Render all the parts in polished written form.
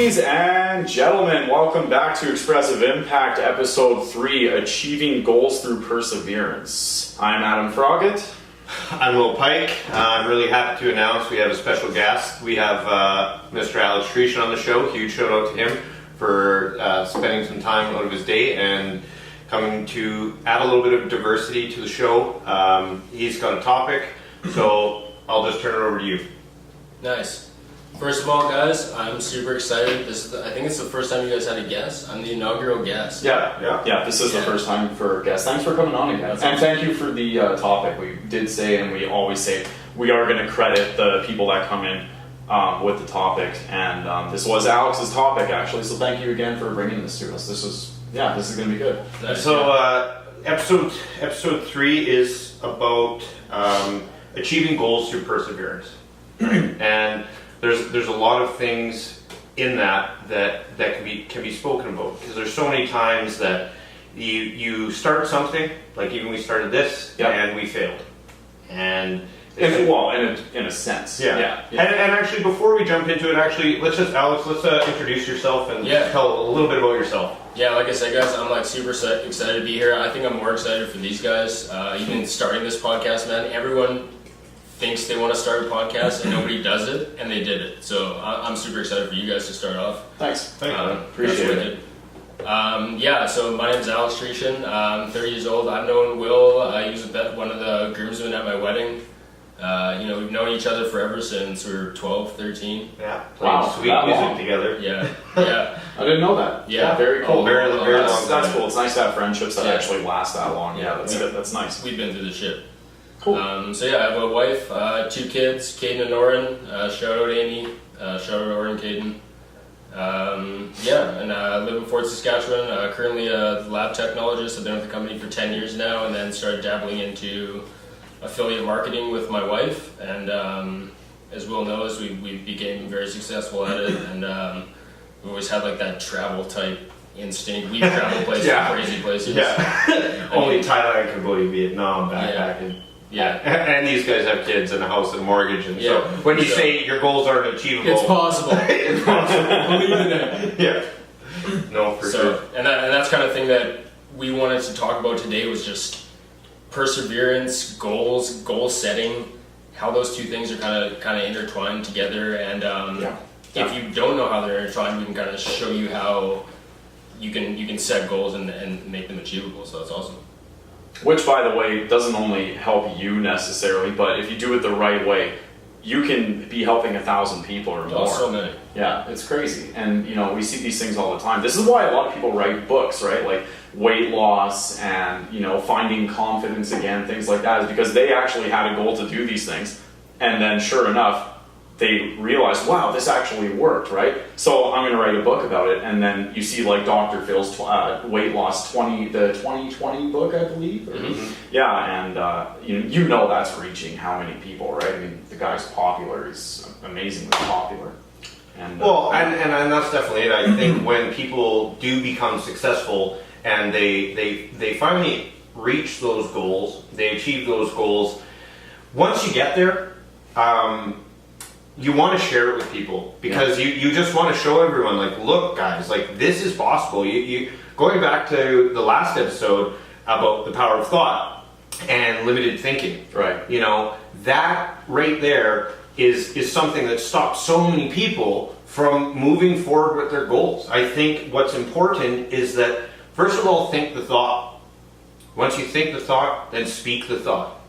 Ladies and gentlemen, welcome back to Expressive Impact, Episode 3, Achieving Goals Through Perseverance. I'm Adam Froggatt. I'm Will Pike. I'm really happy to announce we have a special guest. We have Mr. Alex Tretion on the show. Huge shout out to him for spending some time out of his day and coming to add a little bit of diversity to the show. He's got a topic, so I'll just turn it over to you. Nice. First of all, guys, I'm super excited. I think it's the first time you guys had a guest. I'm the inaugural guest. Yeah. This is the first time for guests. Thanks for coming on again. And thank you for the topic. We did say, and we always say, we are going to credit the people that come in with the topic. And this was Alex's topic, actually. So thank you again for bringing this to us. This is going to be good. Nice. So episode 3 is about achieving goals through perseverance. Right? And there's a lot of things in that can be spoken about, because there's so many times that you start something, like even we started this, and we failed. And in a sense. Yeah. And actually, before we jump into it, let's introduce yourself and tell a little bit about yourself. Yeah, like I said, guys, I'm super excited to be here. I think I'm more excited for these guys. Even starting this podcast, man, everyone thinks they want to start a podcast and nobody does it, and they did it. So I'm super excited for you guys to start off. Thanks. Appreciate it. So my name's Alex Tretion. I'm 30 years old. I've known Will. He was one of the groomsmen at my wedding. We've known each other forever since we were 12, 13. Yeah, playing sweet music together. Yeah. I didn't know that. Yeah. Very cool. Very long. That's cool. It's nice to have friendships that actually last that long. Yeah, that's good. That's nice. We've been through the shit. Cool. I have a wife, 2 kids, Caden and Oren. Shout out Amy. Shout out Oren, Caden. And I live in Fort Saskatchewan. Currently a lab technologist. I've been with the company for 10 years now, and then started dabbling into affiliate marketing with my wife. And as Will knows, we became very successful at it, and we always had like that travel type instinct. We travel places, crazy places. Yeah. Only Thailand, Cambodia, Vietnam, backpacking. Yeah. And these guys have kids and a house and a mortgage, and so when you say your goals aren't achievable, it's possible. It's possible. Believe in it. Yeah. No, for sure. And that's kind of thing that we wanted to talk about today, was just perseverance, goal setting, how those two things are kind of intertwined together. And if you don't know how they're intertwined, we can kind of show you how you can set goals and make them achievable. So that's awesome. Which, by the way, doesn't only help you necessarily, but if you do it the right way, you can be helping 1,000 people or more. So many. Yeah, it's crazy. And, we see these things all the time. This is why a lot of people write books, right? Like weight loss and, finding confidence again, things like that, is because they actually had a goal to do these things. And then, sure enough, they realized, wow, this actually worked, right? So I'm going to write a book about it. And then you see like Dr. Phil's weight loss the 2020 book, I believe. Mm-hmm. Yeah, and that's reaching how many people, right? I mean, the guy's popular. He's amazingly popular. And and that's definitely it. I think when people do become successful and they finally reach those goals, they achieve those goals, once you get there, you want to share it with people, because you just want to show everyone, like, look guys, like, this is possible. You going back to the last episode about the power of thought and limited thinking, right? That right there is something that stops so many people from moving forward with their goals. I think what's important is that, first of all, think the thought. Once you think the thought, then speak the thought.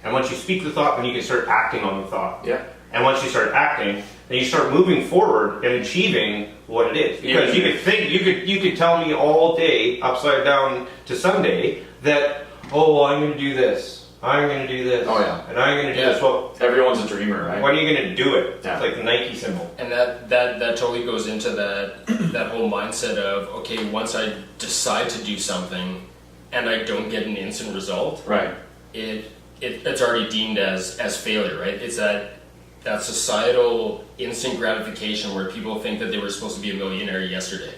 And once you speak the thought, then you can start acting on the thought. Yeah. And once you start acting, then you start moving forward and achieving what it is. Because you could tell me all day, upside down to Sunday, that, I'm going to do this, I'm going to do this, and I'm going to do this. Well, everyone's a dreamer, right? When are you going to do it? Yeah. It's like the Nike symbol. And that totally goes into that whole mindset of, okay, once I decide to do something and I don't get an instant result, right? It's already deemed as failure, right? It's that societal instant gratification where people think that they were supposed to be a millionaire yesterday,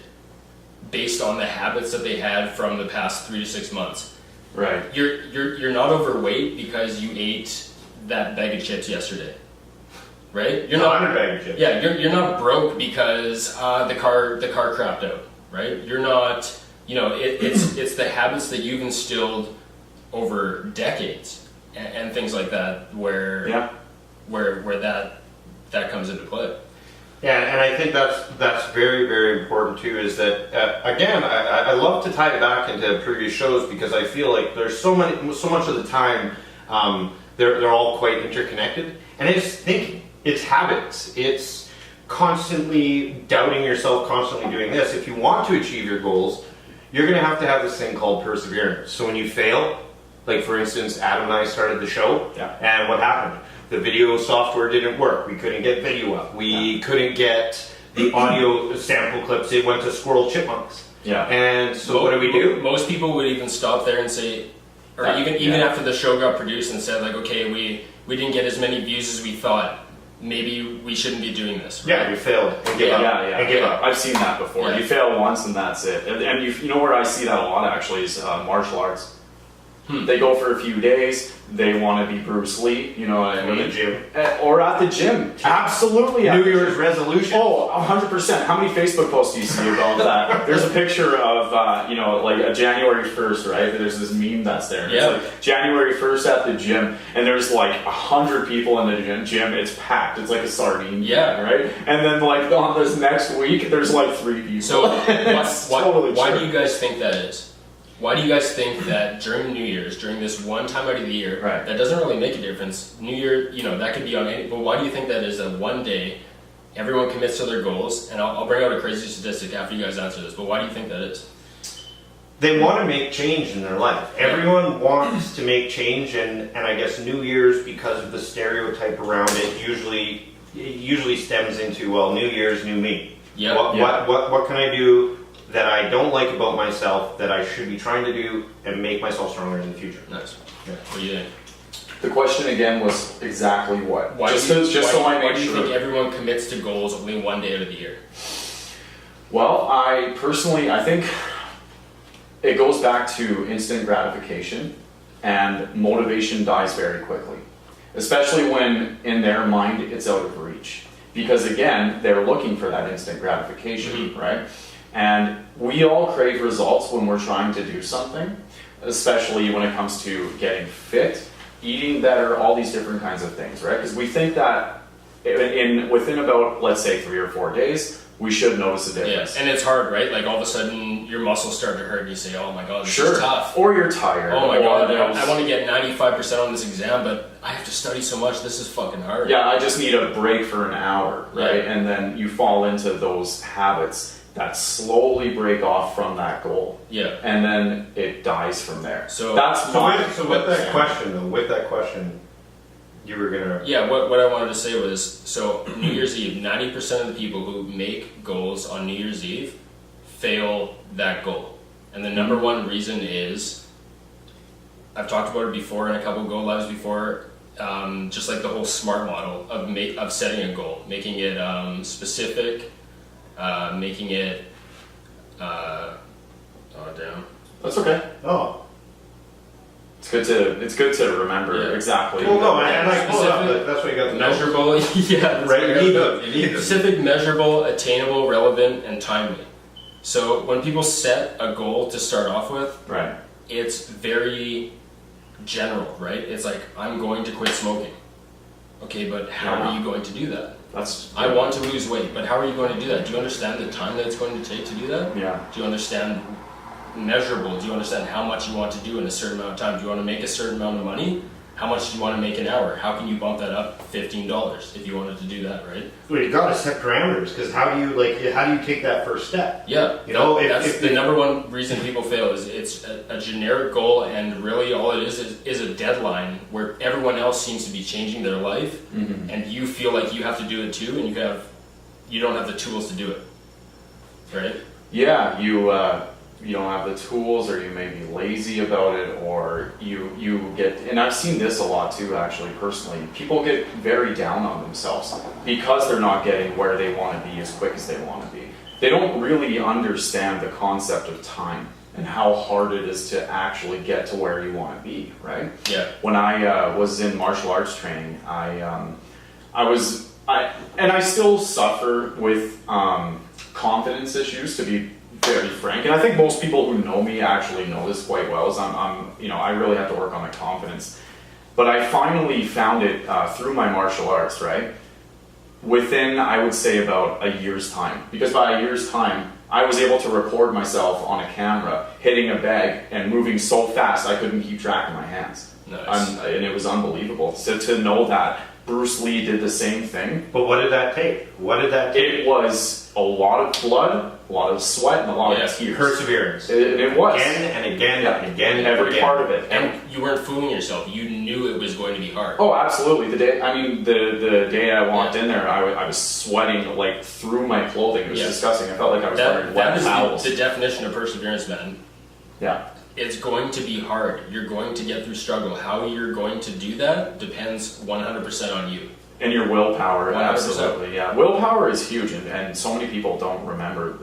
based on the habits that they had from the past 3 to 6 months. Right. You're not overweight because you ate that bag of chips yesterday. right? You're not 100 bag of chips. Yeah, you're not broke because the car crapped out, right? You're not, it's the habits that you've instilled over decades and things like that where that comes into play. Yeah, and I think that's very, very important too. Is that again, I love to tie it back into previous shows because I feel like there's so much of the time they're all quite interconnected, and it's thinking, it's habits, it's constantly doubting yourself, constantly doing this. If you want to achieve your goals, you're going to have this thing called perseverance. So when you fail, like for instance, Adam and I started the show, and what happened? The video software didn't work. We couldn't get video up. We couldn't get the audio sample clips. It went to Squirrel Chipmunks. Yeah. And so what do we do? Most people would even stop there and say, or even after the show got produced and said like, okay, we didn't get as many views as we thought. Maybe we shouldn't be doing this. Right? Yeah, you failed and give up. And give up. I've seen that before. Yeah. You fail once and that's it. And you know where I see that a lot actually is martial arts. They go for a few days. They want to be Bruce Lee. You know what I mean? At the gym. Or at the gym. Absolutely. New Year's resolution. Oh, 100%. How many Facebook posts do you see about that? There's a picture of, like a January 1st, right? There's this meme that's there. And Yeah. It's like January 1st at the gym, and there's like 100 people in the gym. It's packed. It's like a sardine Yeah. can, right? And then like on this next week, there's like 3 people. So why true. do you guys think that is? Why do you guys think that during New Year's, during this one time out of the year, Right. that doesn't really make a difference? New Year, that could be on any, but why do you think that is that one day everyone commits to their goals? And I'll bring out a crazy statistic after you guys answer this, but why do you think that is? They want to make change in their life. Everyone wants to make change, and I guess New Year's, because of the stereotype around it, usually stems into, well, New Year's, new me. Yeah. What can I do that I don't like about myself that I should be trying to do and make myself stronger in the future? Nice. Yeah. What do you think? The question again was exactly what? Why Just do you sure. think everyone commits to goals only one day out of the year? Well, I think it goes back to instant gratification, and motivation dies very quickly, especially when in their mind it's out of reach. Because again, they're looking for that instant gratification, right? And we all crave results when we're trying to do something, especially when it comes to getting fit, eating better, all these different kinds of things, right? Because we think that within about, let's say, 3 or 4 days, we should notice a difference. Yeah, and it's hard, right? Like all of a sudden your muscles start to hurt and you say, oh my god, this is tough. Or you're tired. Oh my god, I want to get 95% on this exam, but I have to study so much, this is fucking hard. Yeah, I just need a break for an hour, right? Yeah. And then you fall into those habits that slowly break off from that goal. Yeah. And then it dies from there. So with that question, you were gonna... Yeah, what I wanted to say was, so New Year's Eve, 90% of the people who make goals on New Year's Eve fail that goal. And the number one reason is, I've talked about it before in a couple of Go Lives before, just like the whole SMART model of setting a goal, making it specific, making it, oh damn. That's okay. Oh. It's good to remember exactly. Well, no, and I pulled up, that's what you got the measurable, yeah. Right, you need those. Specific, measurable, attainable, relevant, and timely. So when people set a goal to start off with, Right. it's very general, right? It's like, I'm going to quit smoking. Okay, but how are you going to do that? I want to lose weight, but how are you going to do that? Do you understand the time that it's going to take to do that? Yeah. Do you understand measurable? Do you understand how much you want to do in a certain amount of time? Do you want to make a certain amount of money? How much do you want to make an hour? How can you bump that up $15 if you wanted to do that, right? Well, you got to set parameters, because how do you take that first step? Yeah, if the number one reason people fail is it's a generic goal, and really all it is a deadline where everyone else seems to be changing their life, and you feel like you have to do it too, and you don't have the tools to do it, right? Yeah, you don't have the tools, or you may be lazy about it, or you get, and I've seen this a lot too, actually, personally. People get very down on themselves because they're not getting where they want to be as quick as they want to be. They don't really understand the concept of time and how hard it is to actually get to where you want to be, right? Yeah. When I was in martial arts training, I was I still suffer with confidence issues, to be very frank. And I think most people who know me actually know this quite well. Is I really have to work on the confidence. But I finally found it through my martial arts, right? Within, I would say, about a year's time. Because by a year's time, I was able to record myself on a camera hitting a bag and moving so fast I couldn't keep track of my hands. Nice. And it was unbelievable. So to know that Bruce Lee did the same thing. But what did that take? What did that take? It was a lot of blood, a lot of sweat, and a lot of tears. Perseverance. It was. Again and again and again. Every again. part of it. And you weren't fooling yourself. You knew it was going to be hard. Oh, absolutely. The day I walked in there, I was sweating like through my clothing. It was disgusting. I felt like I was wearing wet that towels. is the definition of perseverance, man. Yeah. It's going to be hard. You're going to get through struggle. How you're going to do that depends 100% on you. And your willpower, 100%. absolutely, yeah. Willpower is huge, and so many people don't remember,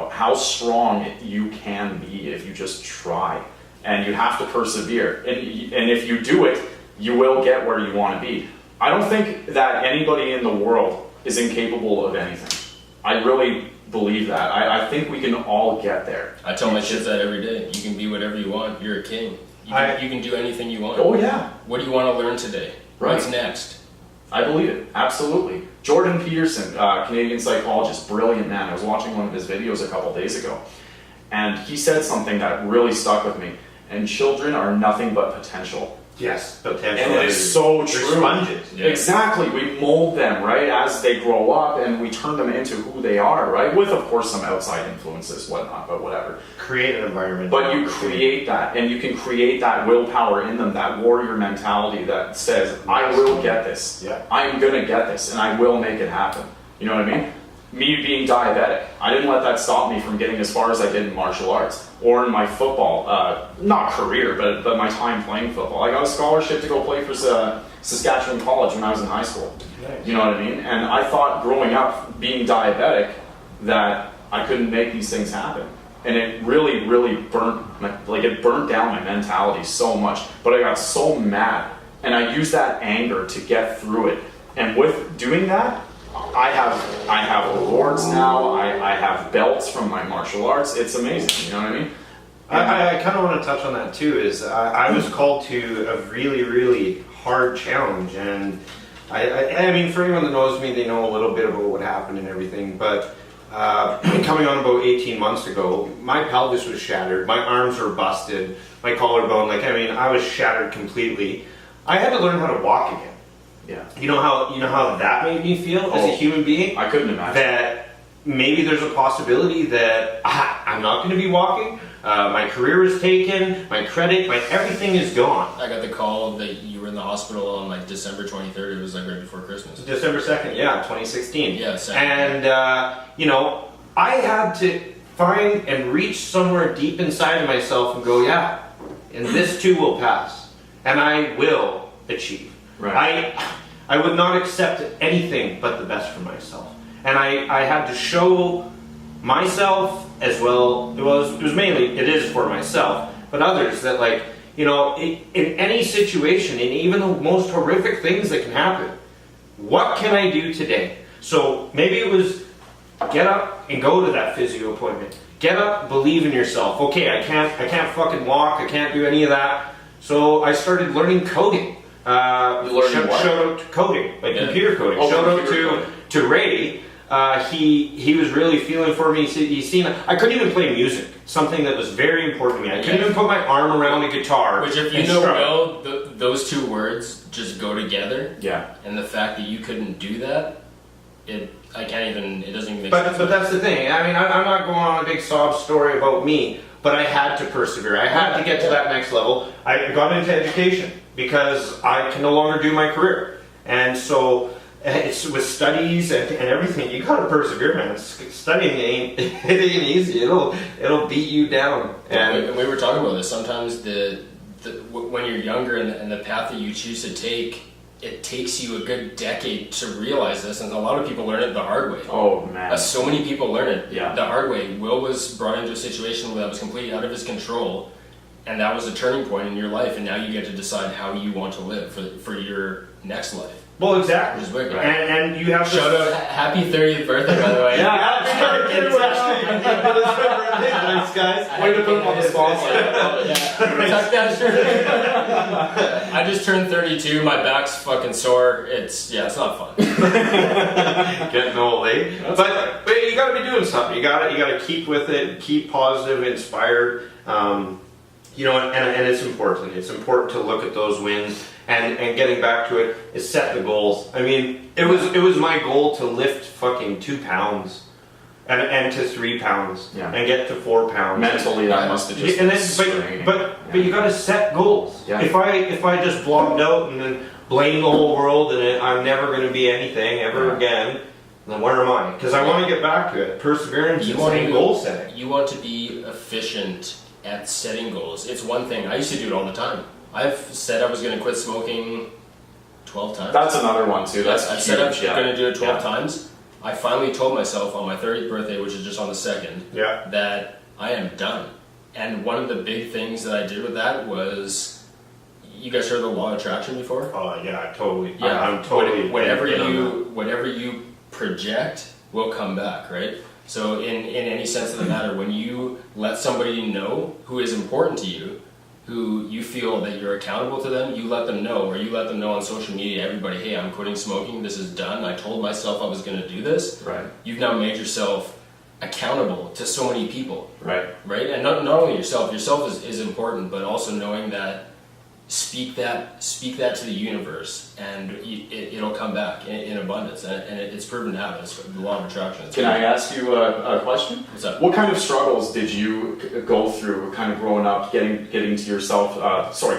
how strong you can be if you just try, and you have to persevere. And if you do it, you will get where you want to be. I don't think that anybody in the world is incapable of anything. I really believe that. I think we can all get there. I tell my kids that every day. You can be whatever you want. You're a king. You can do anything you want. Oh yeah. What do you want to learn today? Right. What's next? I believe it, absolutely. Jordan Peterson, Canadian psychologist, brilliant man. I was watching one of his videos a couple days ago, and he said something that really stuck with me. And children are nothing but potential. Yes, potential. And it is so true. They're sponges. Yeah. Exactly. We mold them, right, as they grow up, and we turn them into who they are, right? With, of course, some outside influences, whatnot, but whatever. Create an environment. But you create that, and you can create that willpower in them, that warrior mentality that says, I will get this. Yeah. I'm going to get this, and I will make it happen. You know what I mean? Me being diabetic, I didn't let that stop me from getting as far as I did in martial arts or in my football, not career, but my time playing football. I got a scholarship to go play for Saskatchewan College when I was in high school. Nice. You know what I mean? And I thought growing up, being diabetic, that I couldn't make these things happen. And it really, really burnt down my mentality so much. But I got so mad, and I used that anger to get through it. And with doing that, I have awards now. I have belts from my martial arts. It's amazing. You know what I mean? I kind of want to touch on that too. Is I was called to a really, really hard challenge, and I mean, for anyone that knows me, they know a little bit about what happened and everything. But coming on about 18 months ago, my pelvis was shattered, my arms were busted, my collarbone. I was shattered completely. I had to learn how to walk again. Yeah. You know how that made me feel as a human being? I couldn't imagine. That maybe there's a possibility that I'm not going to be walking. My career is taken. My credit, everything is gone. I got the call that you were in the hospital on December 23rd. It was right before Christmas. December 2nd, 2016. Yeah, and I had to find and reach somewhere deep inside of myself and go, yeah, and this too will pass, and I will achieve. Right. I would not accept anything but the best for myself, and I had to show myself as well. It is for myself, but others that in any situation, in even the most horrific things that can happen, what can I do today? So maybe it was get up and go to that physio appointment. Get up, believe in yourself. Okay, I can't fucking walk. I can't do any of that. So I started learning coding. Shout out to coding, computer coding. Shout out to Ray. He was really feeling for me. He's seen I couldn't even play music, something that was very important to me. I couldn't even put my arm around a guitar. Which, if you know, those two words just go together. Yeah. And the fact that you couldn't do that, it doesn't even make But sense. that's the thing. I mean, I'm not going on a big sob story about me, but I had to persevere. I had to get to that next level. I got into education because I can no longer do my career. And so it's with studies and everything, you gotta persevere, man. Studying ain't easy. It'll beat you down. And we were talking about this. Sometimes when you're younger and the path that you choose to take, it takes you a good decade to realize this, and a lot of people learn it the hard way. Oh man. So many people learn it Yeah. the hard way. Will was brought into a situation that was completely out of his control, and that was a turning point in your life, and now you get to decide how you want to live for your next life. Well, exactly. Which is wicked. And you have Shout out, happy 30th birthday, by the way. Thanks, guys. Way to put him on the spot. Tuck that shirt. I just turned 32. My back's fucking sore. It's not fun. Getting old, eh? But you got to be doing something. You got to keep with it. Keep positive, inspired. You know, and it's important. It's important to look at those wins. And getting back to it is set the goals. I mean, it was my goal to lift fucking 2 pounds, and to 3 pounds, and get to 4 pounds. Mentally, that must have just. And been then, straining. but you got to set goals. Yeah. If I just blocked out and then blame the whole world and I'm never going to be anything ever again, then where am I? Because I want to get back to it. Perseverance and goal setting. You want to be efficient at setting goals. It's one thing. I used to do it all the time. I've said I was going to quit smoking 12 times. That's another one too. That's I've huge. said I'm going to do it 12 times. I finally told myself on my 30th birthday, which is just on the 2nd, that I am done. And one of the big things that I did with that was, you guys heard the law of attraction before? Oh yeah, totally. Yeah, I'm totally. Whatever you project will come back, right? So in any sense of the matter, when you let somebody know who is important to you, who you feel that you're accountable to them, you let them know, or you let them know on social media, everybody, hey, I'm quitting smoking, this is done, I told myself I was going to do this. Right. You've now made yourself accountable to so many people. Right. Right? And not only yourself is important, but also knowing that speak that to the universe, and it'll come back in abundance, and it's proven to happen. It's the law of attraction. Can I ask you a question? What's up? What kind of struggles did you go through, kind of growing up, getting to yourself,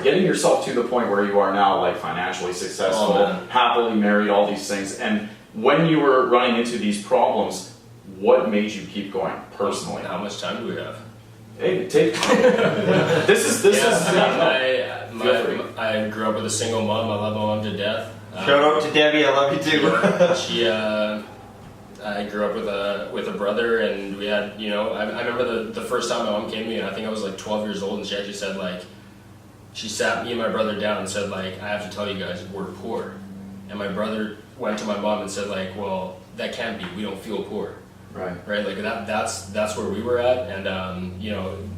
getting yourself to the point where you are now, like financially successful, happily married, all these things, and when you were running into these problems, what made you keep going personally? How much time do we have? Hey, take this is I grew up with a single mom. I love my mom to death. Shout out to Debbie, I love you too. I grew up with a brother, and we had, I remember the first time my mom came to me, and I think I was like 12 years old, and she actually said, like, she sat me and my brother down and said, like, I have to tell you guys, we're poor. And my brother went to my mom and said, like, well, that can't be, we don't feel poor. Right, like that's where we were at, and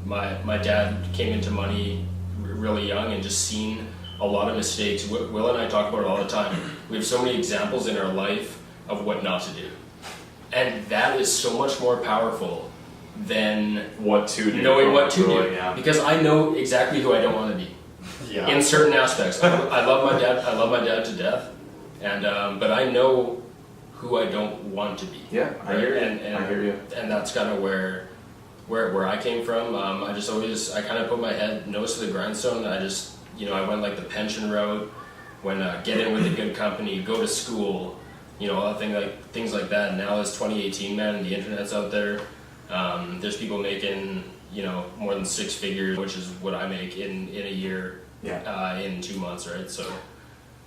my dad came into money really young and just seen a lot of mistakes. Will and I talk about it all the time. We have so many examples in our life of what not to do, and that is so much more powerful than what to do. Knowing what to do, yeah. Because I know exactly who I don't want to be. Yeah. In certain aspects, I love my dad. I love my dad to death, and but I know who I don't want to be. Yeah, I right? hear you. And I hear you. And that's kind of where I came from. I kind of put my head nose to the grindstone. I went like the pension route, get in with a good company, go to school, things like that. And now it's 2018, man, and the internet's out there. There's people making more than 6 figures, which is what I make in a year. Yeah. In 2 months, right? So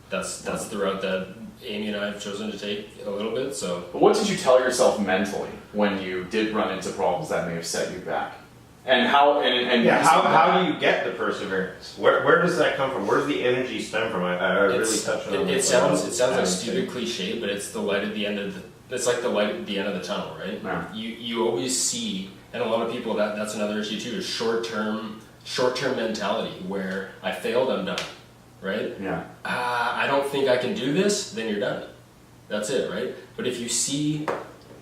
that's the route that Amy and I have chosen to take a little bit. So, but what did you tell yourself mentally when you did run into problems that may have set you back? And how how do you get the perseverance? Where does that come from? Where does the energy stem from? I really touched on it. It sounds like stupid cliche, but it's the light at the end of it's like the light at the end of the tunnel, right? Yeah. You always see, and a lot of people that's another issue too, is short term mentality, where I failed, I'm done. Right? Yeah. I don't think I can do this, then you're done. That's it, right? But if you see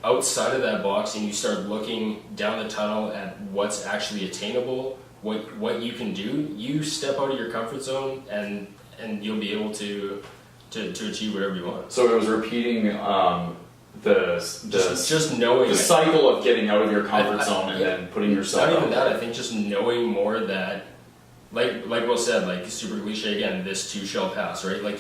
outside of that box and you start looking down the tunnel at what's actually attainable, what you can do, you step out of your comfort zone and you'll be able to achieve whatever you want. So it was repeating just knowing the cycle of getting out of your comfort zone and then putting yourself not even out that, I think just knowing more that like Will said, like super cliche again, this too shall pass, right? Like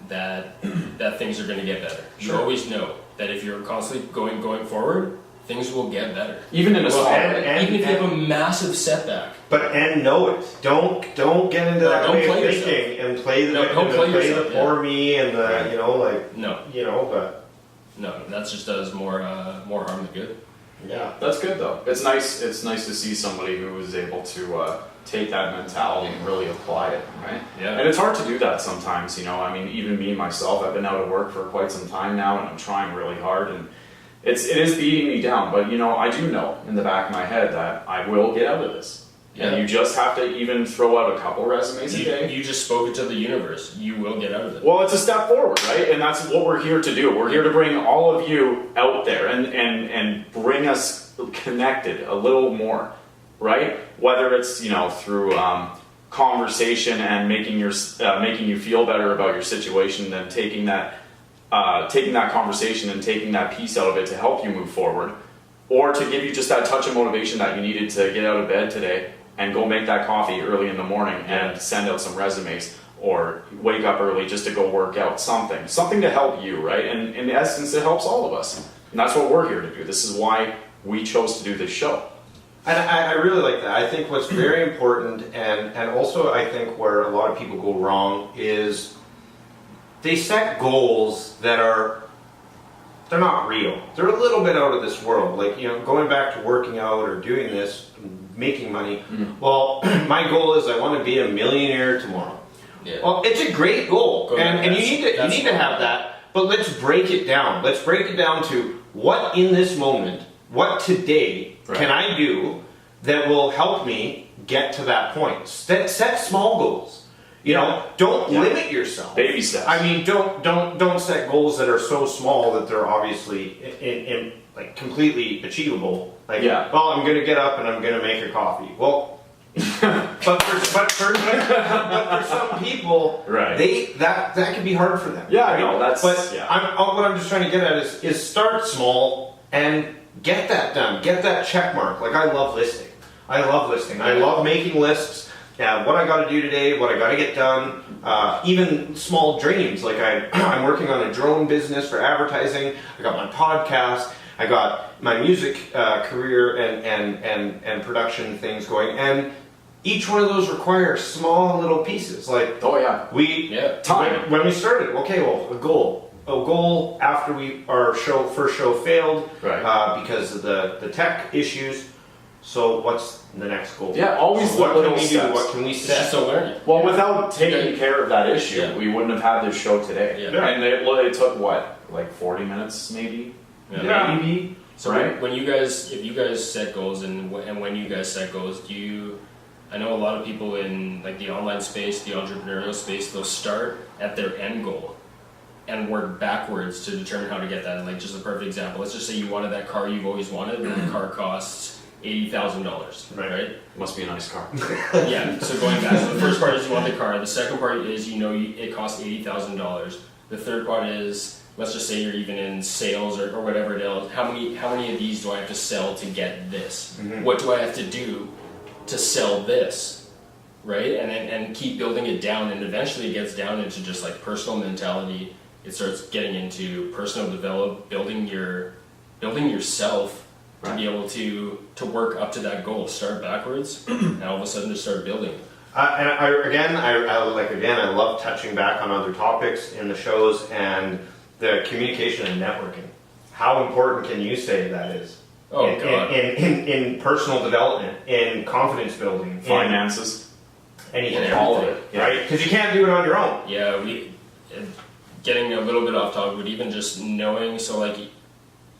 that things are going to get better. Sure. You always know that if you're constantly going forward, things will get better. Even in a small even if you have a massive setback. But know it. Don't get into that way of thinking and play the poor me and No, that just does more harm than good. Yeah, that's good though. It's nice to see somebody who is able to take that mentality and really apply it, right? Yeah. And it's hard to do that sometimes, you know. I mean, even me myself, I've been out of work for quite some time now, and I'm trying really hard, and it is beating me down. But you know, I do know in the back of my head that I will get out of this. Yeah. And you just have to even throw out a couple resumes a day. You just spoke it to the universe. You will get out of it. Well, it's a step forward, right? And that's what we're here to do. We're here to bring all of you out there and bring us connected a little more, right? Whether it's, you know, through conversation and making you feel better about your situation, then taking that conversation and taking that piece out of it to help you move forward, or to give you just that touch of motivation that you needed to get out of bed today and go make that coffee early in the morning and send out some resumes, or wake up early just to go work out, something to help you, right? And in essence, it helps all of us. And that's what we're here to do. This is why we chose to do this show. And I really like that. I think what's very important, and also I think where a lot of people go wrong, is they set goals that they're not real. They're a little bit out of this world. Like, you know, going back to working out or doing this, making money. Well, my goal is I want to be a millionaire tomorrow. Yeah. Well, it's a great goal, and you need to have cool. that. But let's break it down. Let's break it down to what in this moment, what today can I do that will help me get to that point. Set small goals. You know, don't limit yourself. Baby steps. I mean, don't set goals that are so small that they're obviously in like completely achievable. Like, well, I'm going to get up and I'm going to make a coffee. Well, but for some people, right, that can be hard for them. Yeah, right? no, that's. But what I'm just trying to get at is start small and get that done. Get that check mark. Like, I love listing. I love making lists. Yeah, what I got to do today, what I got to get done, even small dreams. Like I'm working on a drone business for advertising. I got my podcast. I got my music career and production things going. And each one of those requires small little pieces. Like time. When we started, okay, well, a goal after our first show failed because of the tech issues. So what's the next goal? Yeah, always what little can we steps. do? What can we set? That's a learning. Well, without taking care of that issue, Yeah. we wouldn't have had this show today. Yeah. And it took what, like 40 minutes, maybe? Yeah. Maybe. So right? if you guys set goals and when you guys set goals, I know a lot of people in like the online space, the entrepreneurial space, they'll start at their end goal and work backwards to determine how to get that. Like, just a perfect example, let's just say you wanted that car you've always wanted, and the car costs $80,000, right? Must be a nice car. Yeah, so going back, so the first part is you want the car, the second part is it costs $80,000, the third part is, let's just say you're even in sales or whatever it is, how many of these do I have to sell to get this? What do I have to do to sell this, right? And keep building it down, and eventually it gets down into just like personal mentality. It starts getting into personal development, building yourself to be able to work up to that goal. Start backwards, and all of a sudden just start building. And I love touching back on other topics in the shows and the communication and networking. How important can you say that is? Oh, God. In personal development, in confidence building, Finances. anything, all of it, right? Because you can't do it on your own. Yeah, getting a little bit off topic, but even just knowing, so like,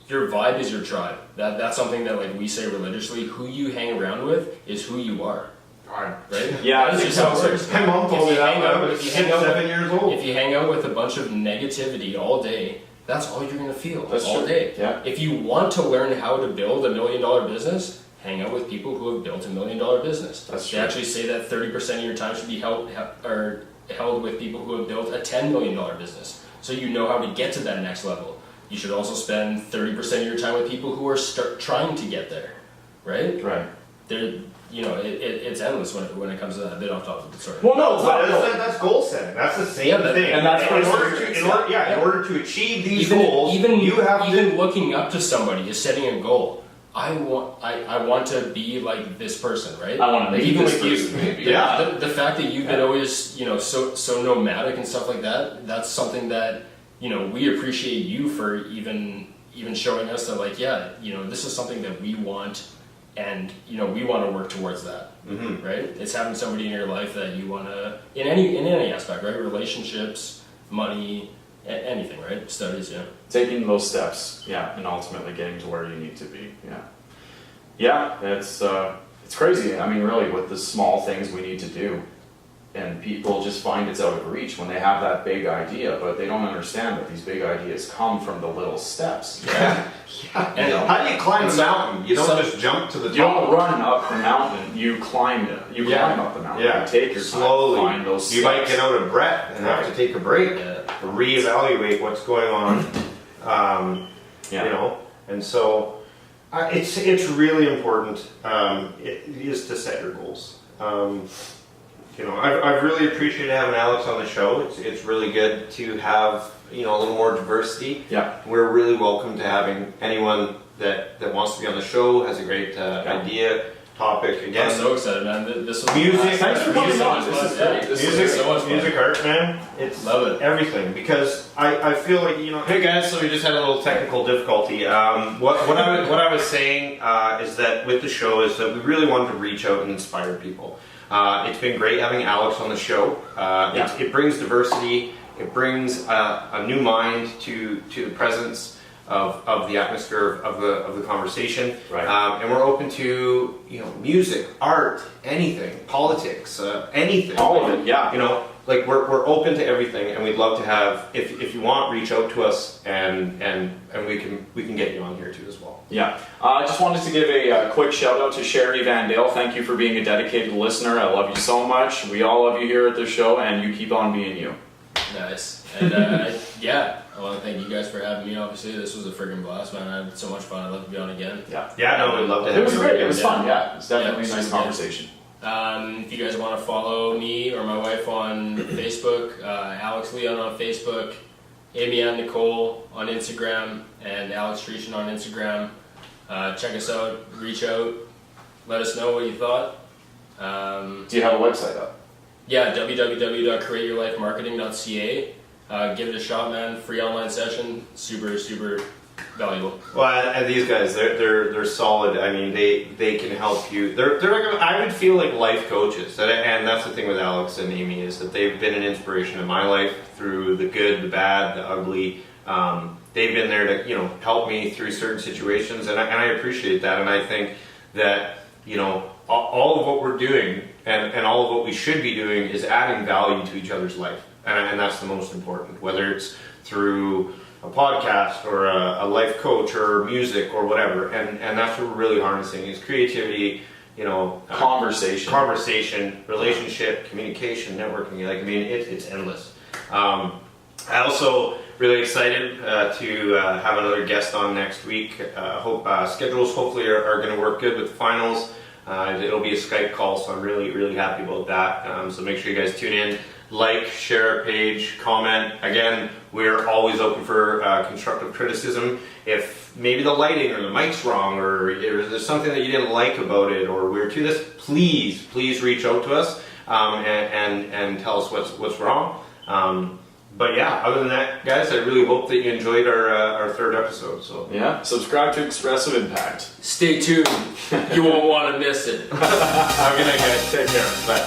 your vibe is your tribe. That's something that like we say religiously. Who you hang around with is who you are. Right? Yeah, That's just how it works. My mom told me that when I was If you hang out 7 years old. If you hang out with a bunch of negativity all day, that's all you're gonna feel That's all true. day. Yeah. If you want to learn how to build $1 million business, hang out with people who have built $1 million business. That's They true. actually say that 30% of your time should be held with people who have built a $10 million business. So you know how to get to that next level. You should also spend 30% of your time with people who are trying to get there, right? Right. It's endless when it comes to that. A bit off topic, sorry. Well, no, it's not. That's goal setting. That's the same thing. and that's in order to achieve these goals, even you have to. looking up to somebody is setting a goal. I want to be like this person, right? I want to Like, be even this with person, you. maybe. Yeah. The fact that you've been always, so nomadic and stuff like that, that's something that, we appreciate you for even showing us that, like, this is something that we want, and we want to work towards that, right? It's having somebody in your life that you want to, in any aspect, right? Relationships, money, anything, right? Studies, yeah. Taking those steps, yeah, and ultimately getting to where you need to be, yeah. It's crazy. I mean, really, with the small things we need to do, and people just find it's out of reach when they have that big idea, but they don't understand that these big ideas come from the little steps. Yeah. And How do you climb a mountain? You don't just jump to the top. You don't run up the mountain, you climb it. You climb up the mountain. Yeah. You take your slowly. time to find those steps. You might get out of breath and have to take a break, reevaluate what's going on. And so it's really important. It is to set your goals. I've really appreciated having Alex on the show. It's really good to have a little more diversity. Yeah. We're really welcome to having anyone that wants to be on the show, has a great idea, topic. Again, I'm so excited, man. This was music. Thanks for coming music, on. This is great. This music, is so much fun. music, art, man. It's Love it. everything because I feel like Hey guys, so we just had a little technical difficulty. What I was saying is that with the show is that we really wanted to reach out and inspire people. It's been great having Alex on the show. It brings diversity. It brings a new mind to the presence of the atmosphere of the conversation. Right. And we're open to music, art, anything, politics, anything. All of it, yeah. We're open to everything, and we'd love to have if you want, reach out to us, and we can get you on here too as well. Yeah, I just wanted to give a quick shout out to Sherry Van Dale. Thank you for being a dedicated listener. I love you so much. We all love you here at the show, and you keep on being you. Nice. And I want to thank you guys for having me. Obviously, this was a friggin' blast, man. I had so much fun. I'd love to be on again. Yeah, we'd love to have you. It was great. It was Yeah. fun. Yeah, it was definitely Yeah, a nice super good. conversation. If you guys want to follow me or my wife on Facebook, Alex Leon on Facebook, Amy Ann Nicole on Instagram, and Alex Tretion on Instagram. Check us out, reach out, let us know what you thought. Do you have a website up? Yeah, www.createyourlifemarketing.ca. Give it a shot, man. Free online session, super, super valuable. Well, and these guys, they're solid. I mean, they can help you. They're like, I would feel like life coaches, and that's the thing with Alex and Amy is that they've been an inspiration in my life through the good, the bad, the ugly. They've been there to help me through certain situations, and I appreciate that. And I think that all of what we're doing and all of what we should be doing is adding value to each other's life, and that's the most important. Whether it's through a podcast or a life coach or music or whatever, and that's what we're really harnessing is creativity, conversation, relationship, communication, networking. It's endless. I also really excited to have another guest on next week. Hope schedules hopefully are going to work good with the finals. It'll be a Skype call, so I'm really, really happy about that. So make sure you guys tune in. Like, share our page, comment. Again, we're always open for constructive criticism. If maybe the lighting or the mic's wrong, or there's something that you didn't like about it, or we're to this, please reach out to us and tell us what's wrong. But yeah, other than that, guys, I really hope that you enjoyed our third episode. So Yeah, subscribe to Expressive Impact. Stay tuned. You won't want to miss it. have a good night, guys. Take care. Bye.